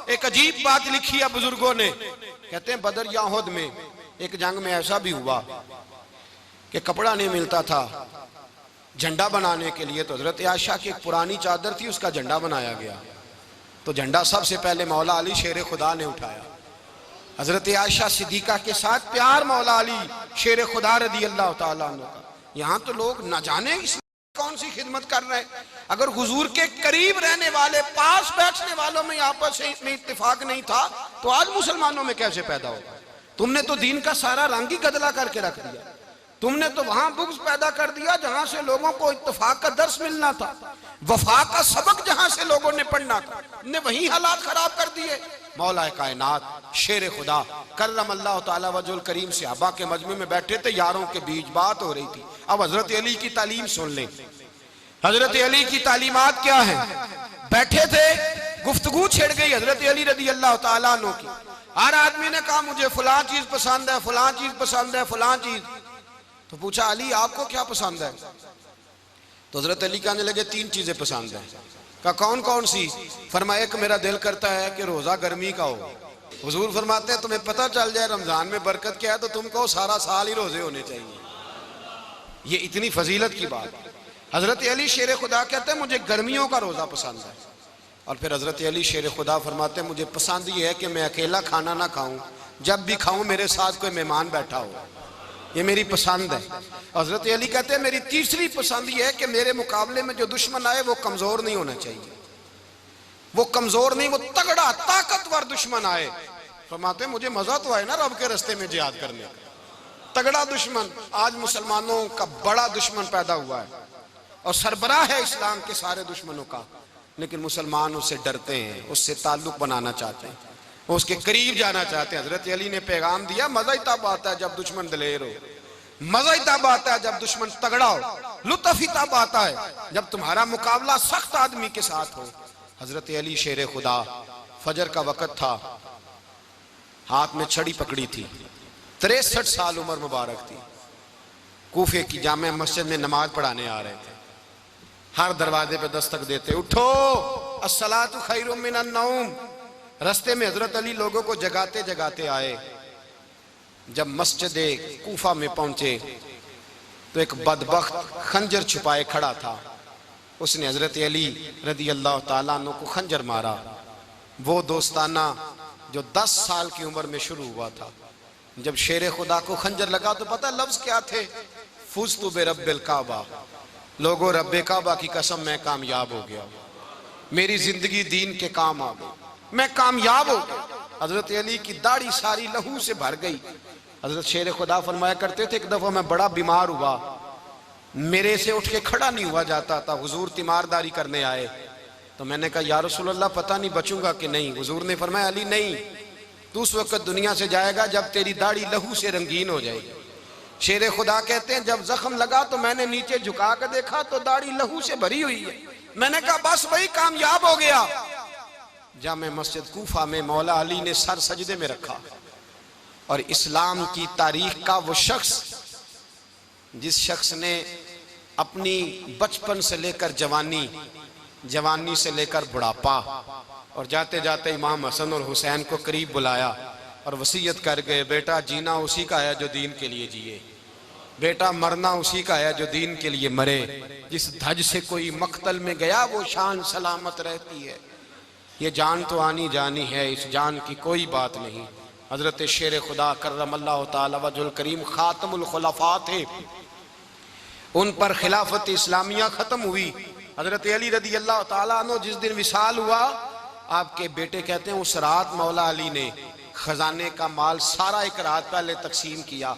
एक अजीब बात लिखी है बुजुर्गों ने, कहते हैं बदर या उहद में एक जंग में ऐसा भी हुआ कि कपड़ा नहीं मिलता था झंडा बनाने के लिए, तो हजरत आयशा की एक पुरानी चादर थी उसका झंडा बनाया गया। तो झंडा सबसे पहले मौला अली शेर खुदा ने उठाया। हजरत आयशा सिद्दीका के साथ प्यार मौला अली शेर खुदा रज़ी अल्लाह ताला अन्हु का। यहाँ तो लोग न जाने कौन सी खिदमत कर रहे हैं। अगर हुजूर के करीब रहने वाले पास बैठने वालों में आपस में इत्तेफाक नहीं था तो आज मुसलमानों में कैसे पैदा होगा? तुमने तो दीन का सारा रंग ही गदला करके रख दिया, तुमने तो वहां बुग़्ज़ पैदा कर दिया जहां से लोगों को इत्तेफाक का दर्स मिलना था, वफा का सबक जहां से लोगों ने पढ़ना था, ने वही हालात खराब कर दिए। मौला कायनात शेर खुदा करम अल्लाह ताला वजहुल करीम सहाबा के मजमे में बैठे थे, यारों के बीच बात हो रही थी। अब हजरत अली की तालीम सुन लें, हजरत अली की तालीमात क्या है। बैठे थे गुफ्तगू छिड़ गई हजरत अली रदी अल्लाह तआला अन्हु की। हर आदमी ने कहा मुझे फलां चीज पसंद है, फलां चीज पसंद है, फलां चीज। तो पूछा अली आपको क्या पसंद है? तो हजरत अली कहने लगे 3 चीजें पसंद है। कहा कौन कौन सी? फरमाया एक मेरा दिल करता है कि रोजा गर्मी का हो। हुजूर फरमाते हैं तुम्हें पता चल जाए रमजान में बरकत क्या है तो तुम कहो सारा साल ही रोजे होने चाहिए। ये इतनी फजीलत की बात। हजरत अली शेर खुदा कहते हैं मुझे गर्मियों का रोजा पसंद है। और फिर हजरत अली शेर खुदा फरमाते हैं मुझे पसंद ये है कि मैं अकेला खाना ना खाऊं, जब भी खाऊं मेरे साथ कोई मेहमान बैठा हो, ये मेरी पसंद है। हजरत अली कहते हैं मेरी तीसरी पसंद ये है कि मेरे मुकाबले में जो दुश्मन आए वो कमजोर नहीं होना चाहिए, वो कमजोर नहीं, वो तगड़ा ताकतवर दुश्मन आए। फरमाते हैं मुझे मजा तो आए ना रब के रास्ते में जिहाद करने का। तगड़ा दुश्मन, आज मुसलमानों का बड़ा दुश्मन पैदा हुआ है और सरबराह है इस्लाम के सारे दुश्मनों का, लेकिन मुसलमान उससे डरते हैं, उससे ताल्लुक बनाना चाहते हैं, उसके करीब जाना चाहते हैं। हजरत अली ने पैगाम दिया मजा ही तब आता है जब दुश्मन दलेर हो, मजा ही तब आता है जब दुश्मन तगड़ा हो, लुत्फ ही तब आता है जब तुम्हारा मुकाबला सख्त आदमी के साथ हो। हजरत अली शेर खुदा, फजर का वक्त था, हाथ में छड़ी पकड़ी थी, 63 साल उम्र मुबारक थी, कूफे की जामे मस्जिद में नमाज पढ़ाने आ रहे थे। हर दरवाजे पे दस्तक देते उठो अस्सलातु खैरुम मिनन नौम। रास्ते में हजरत अली लोगों को जगाते जगाते आए। जब मस्जिद कूफा में पहुंचे तो एक बदबख्त खंजर छुपाए खड़ा था, उसने हजरत अली रदी अल्लाह ताला अन्हु को खंजर मारा। वो दोस्ताना जो 10 साल की उम्र में शुरू हुआ था। जब शेर खुदा को खंजर लगा तो पता लफ्ज क्या थे? फुज़्तु बिरब्बिल काबा, लोगों रब्बे काबा की कसम मैं कामयाब हो गया, मेरी जिंदगी दीन के काम आ गई, मैं कामयाब हो गया। हजरत अली की दाढ़ी सारी लहू से भर गई। हजरत शेर खुदा फरमाया करते थे एक दफा मैं बड़ा बीमार हुआ, मेरे से उठ के खड़ा नहीं हुआ जाता था, हुजूर तीमारदारी करने आए तो मैंने कहा या रसूल अल्लाह पता नहीं बचूंगा कि नहीं। हुजूर ने फरमाया अली नहीं, तू उस वक्त दुनिया से जाएगा जब तेरी दाढ़ी लहू से रंगीन हो जाएगी। शेर खुदा कहते हैं जब जख्म लगा तो मैंने नीचे झुका कर देखा तो दाढ़ी लहू से भरी हुई है। मैंने कहा बस वही कामयाब हो गया। जामे मस्जिद कूफा में मौला अली ने सर सजदे में रखा और इस्लाम की तारीख का वो शख्स जिस शख्स ने अपनी बचपन से लेकर जवानी, जवानी से लेकर बुढ़ापा और जाते जाते इमाम हसन और हुसैन को करीब बुलाया और वसीयत कर गए बेटा जीना उसी का है जो दीन के लिए जिए, बेटा मरना उसी का है जो दीन के लिए मरे। जिस धज से कोई मक्तल में गया वो शान सलामत रहती है, ये जान तो आनी जानी है, इस जान की कोई बात नहीं। हजरत शेर खुदा करमल्लाहु ताला वजहुल करीम खातमुल खुलफा थे, उन पर खिलाफत इस्लामिया खत्म हुई। हजरत अली रदी अल्लाह ताला अन्हु जिस दिन विसाल हुआ, आपके बेटे कहते हैं उस रात मौला अली ने खजाने का माल सारा एक रात पहले तकसीम किया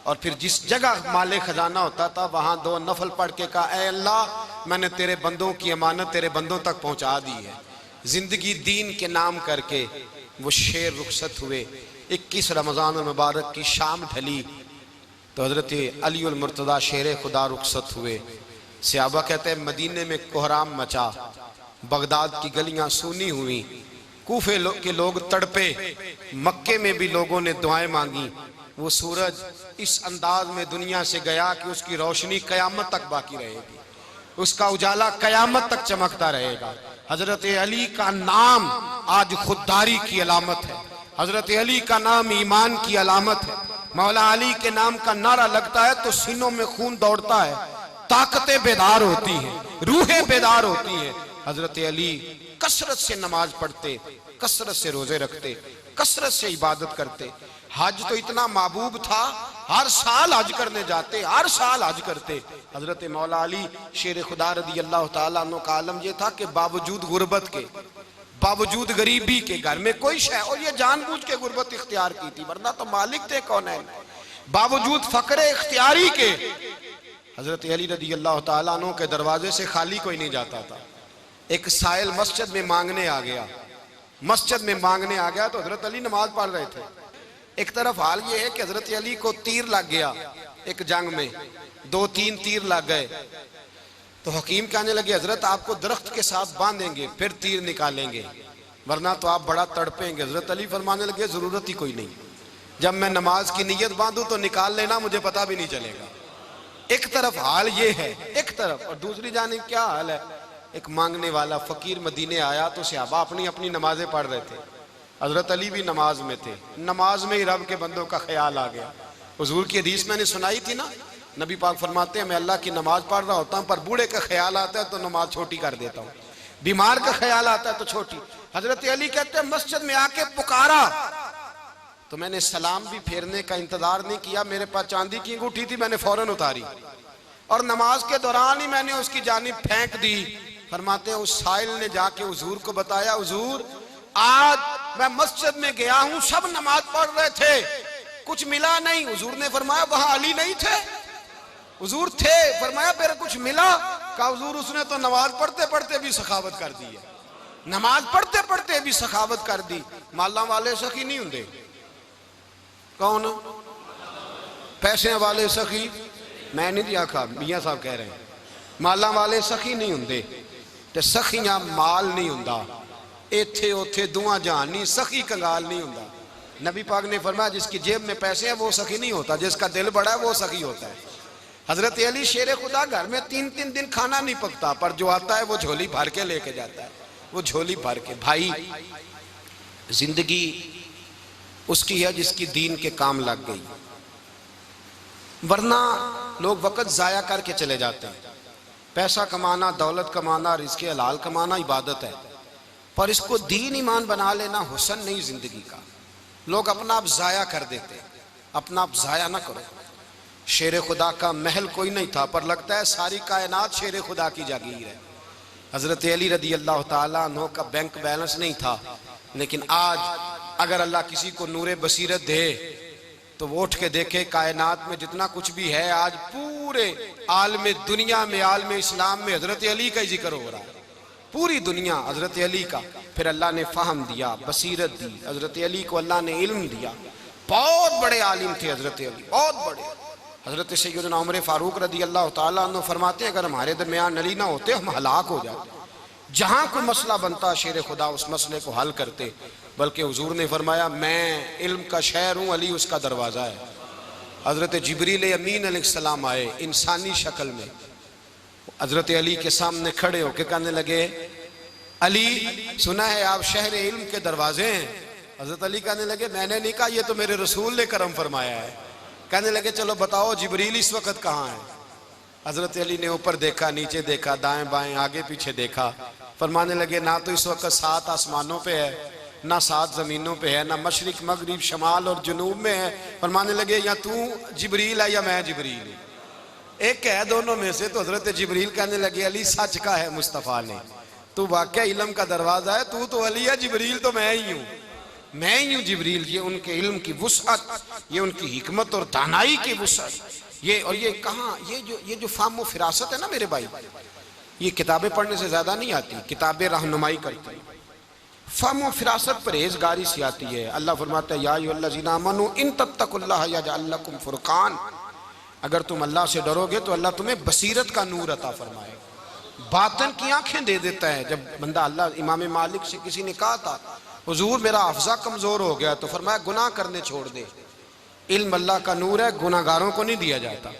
और फिर जिस जगह माले खजाना होता था वहां 2 नफल पढ़ के कहा ऐ अल्लाह मैंने तेरे बंदों की अमानत तेरे बंदों तक पहुंचा दी है। जिंदगी दीन के नाम करके वो शेर रुखसत हुए। 21 रमजान मुबारक की शाम ढली तो हजरत अली उल मुर्तदा शेर खुदा रुखसत हुए। सहाबा कहते हैं मदीने में कोहराम मचा, बगदाद की गलियां सूनी हुई, कूफे के लोग तड़पे, मक्के में भी लोगों ने दुआएं मांगी। वो सूरज इस अंदाज में दुनिया से गया कि उसकी रोशनी कयामत तक बाकी रहेगी, उसका उजाला कयामत तक चमकता रहेगा। हजरत अली का नाम आज खुददारी की अलामत है, हजरत अली का नाम ईमान की अलामत है। मौला अली के नाम का नारा लगता है तो सीनों में खून दौड़ता है, ताकतें बेदार होती हैं, रूहें बेदार होती हैं। हजरत अली कसरत से नमाज पढ़ते, कसरत से रोजे रखते, कसरत से इबादत करते। हज तो इतना महबूब था, हर साल हज करने जाते, हर साल हज करते। हजरत मौला अली शेर खुदा रदी अल्लाह ताला अन्हु का आलम यह था कि बावजूद गुर्बत के, बावजूद गरीबी के, घर में कोई शय, और ये जानबूझ के गुर्बत इख्तियार की थी वरना तो मालिक थे कौन है, बावजूद फकरे इख्तियारी के हजरत अली रदी अल्लाह ताला अन्हु के दरवाजे से खाली कोई नहीं जाता था। एक साइल मस्जिद में मांगने आ गया, मस्जिद में मांगने आ गया तो हजरत अली नमाज पढ़ रहे थे। एक तरफ हाल ये है कि हजरत अली को तीर लग गया, एक जंग में 2-3 तीर लग गए तो हकीम कहने लगे हजरत आपको दरख्त के साथ बांधेंगे फिर तीर निकालेंगे। वरना तो आप बड़ा तड़पेंगे। हजरत अली फरमाने लगे ज़रूरत ही कोई नहीं, जब मैं नमाज की नीयत बांधूं तो निकाल लेना, मुझे पता भी नहीं चलेगा। एक तरफ हाल ये है, एक तरफ, और दूसरी जानिब क्या हाल है, एक मांगने वाला फकीर मदीने आया तो सहाबा अपनी अपनी नमाजें पढ़ रहे थे, हजरत अली भी नमाज में थे। नमाज में ही रब के बंदों का ख्याल आ गया। हुजूर की हदीस मैंने सुनाई थी ना, नबी पाक फरमाते हैं मैं अल्लाह की नमाज पढ़ रहा होता हूँ, पर बूढ़े का ख्याल आता है तो नमाज छोटी कर देता हूँ, बीमार का ख्याल आता है तो छोटी। हजरत अली कहते हैं मस्जिद में आके पुकारा तो मैंने सलाम भी फेरने का इंतजार नहीं किया, मेरे पास चांदी की अंगूठी थी, मैंने फौरन उतारी और नमाज के दौरान ही मैंने उसकी जानिब फेंक दी। फरमाते हैं उस साइल ने जाके हुजूर को बताया, हुजूर आज मैं मस्जिद में गया हूं, सब नमाज पढ़ रहे थे, कुछ मिला नहीं। हुजूर ने फरमाया वहां अली नहीं थे? हुजूर थे। फरमाया फिर कुछ मिला? कहा हुजूर उसने तो नमाज पढ़ते पढ़ते भी सखावत कर दी है, नमाज पढ़ते पढ़ते भी सखावत कर दी। माला वाले सखी नहीं होंगे? कौन? पैसे वाले सखी? मैं नहीं आखा, मियां साहब कह रहे हैं माला वाले सखी नहीं होंगे, ते सखियां माल नहीं होंदा, इथे उथे दुआ जहान नहीं, सखी कंगाल नहीं होंदा। नबी पाक ने फरमाया जिसकी जेब में पैसे हैं वो सखी नहीं होता, जिसका दिल बड़ा है वो सखी होता है। हजरत अली शेर खुदा घर में 3-3 दिन खाना नहीं पकता, पर जो आता है वो झोली भर के लेके जाता है, वो झोली भर के। भाई जिंदगी उसकी है जिसकी दीन के काम लग गई, वरना लोग वक्त जाया करके चले जाते हैं। पैसा कमाना, दौलत कमाना, रिज़्क़े हलाल कमाना इबादत है, पर इसको दीन ईमान बना लेना हुस्न नहीं जिंदगी का। लोग अपना आप जाया कर देते, अपना आप जाया ना करो। शेर खुदा का महल कोई नहीं था, पर लगता है सारी कायनात शेर खुदा की जागीर है। हजरत अली रदी अल्लाह ताला अन्हु का बैंक बैलेंस नहीं था, लेकिन आज अगर अल्लाह किसी को नूरे बसीरत दे तो वो उठ के देखे कायनात में जितना कुछ भी है, आज पूरे आलम दुनिया में, आलम इस्लाम में हजरत अली का ही जिक्र हो रहा है, पूरी दुनिया हजरत अली का। फिर अल्लाह ने फ़हम दिया, बसीरत दी, हजरत अली को अल्लाह ने इल्म दिया। बहुत बड़े आलिम थे हजरत अली, बहुत बड़े। हजरत सैयदना उमर फारूक रदी अल्लाह ताला अन्हु फरमाते हैं अगर हमारे दरमियान अली ना होते हम हलाक हो जाते। जहाँ कोई मसला बनता शेर खुदा उस मसले को हल करते, बल्कि हुजूर ने फरमाया मैं इल्म का शहर हूँ, अली उसका दरवाज़ा है। हजरत जिब्रील अमीन अलैहिस्सलाम आए इंसानी शक्ल में, हजरत अली के सामने खड़े होकर कहने लगे अली सुना है आप शहर इल्म के दरवाजे हैं। हजरत अली कहने लगे मैंने नहीं कहा, ये तो मेरे रसूल ने करम फरमाया है। कहने लगे चलो बताओ जिब्रील इस वक्त कहाँ है? हजरत अली ने ऊपर देखा, नीचे देखा, दाएं बाएं, आगे पीछे देखा। फरमाने लगे ना तो इस वक्त 7 आसमानों पे है, ना 7 जमीनों पे है, ना मशरिक मगरिब शमाल और जुनूब में है। फरमाने लगे या तू जिब्रील है या मैं जिब्रील हूँ, एक है दोनों में से। तो हजरत जिब्रील कहने लगे अली सच का है मुस्तफ़ा ने, तू वाकई इल्म का दरवाजा है, तू तो अली है, जिब्रील तो मैं ही हूँ, मैं ही हूँ जिब्रील। ये उनके इल्म की वुसअत, ये उनकी हिकमत और दानाई की वुसअत। ये और ये कहाँ, ये जो फाहम व फिरासत है ना मेरे भाई, ये किताबें पढ़ने से ज्यादा नहीं आती, किताबें रहनुमाई करती हैं। फाहम व फिरासत परहेजगारी से आती है। अल्लाह फरमाता है या अय्युहल्लज़ीना आमनू इन तत्तकुल्लाह यजअल लकुम फुरकान, अगर तुम अल्लाह से डरोगे तो अल्लाह तुम्हें बसीरत का नूर अता फरमाएगा, बातन की आंखें दे देता है। जब बंदा अल्लाह, इमाम मालिक से किसी ने कहा था हुजूर मेरा हफ्जा कमजोर हो गया, तो फरमाया गुनाह करने छोड़ दे, इल्म अल्लाह का नूर है, गुनाहगारों को नहीं दिया जाता।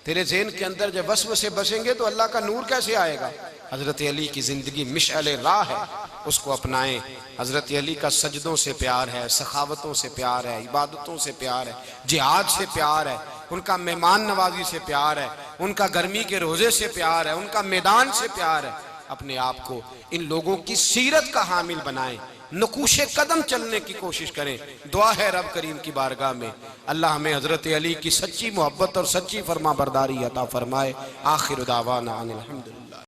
तेरे ज़हन के अंदर जब वसवसे बसेंगे तो अल्लाह का नूर कैसे आएगा? हजरत अली की जिंदगी मिशअल राह है, उसको अपनाएं। हजरत अली का सजदों से प्यार है, सखावतों से प्यार है, इबादतों से प्यार है, जिहाद से प्यार है, उनका मेहमान नवाजी से प्यार है, उनका गर्मी के रोजे से प्यार है, उनका मैदान से प्यार है। अपने आप को इन लोगों की सीरत का हामिल बनाएं, नकूशे कदम चलने की कोशिश करें। दुआ है रब करीम की बारगाह में अल्लाह हमें हजरत अली की सच्ची मोहब्बत और सच्ची फरमा बरदारी अता फरमाए। आखिर दावाना अनिल हम्दुलिल्लाह।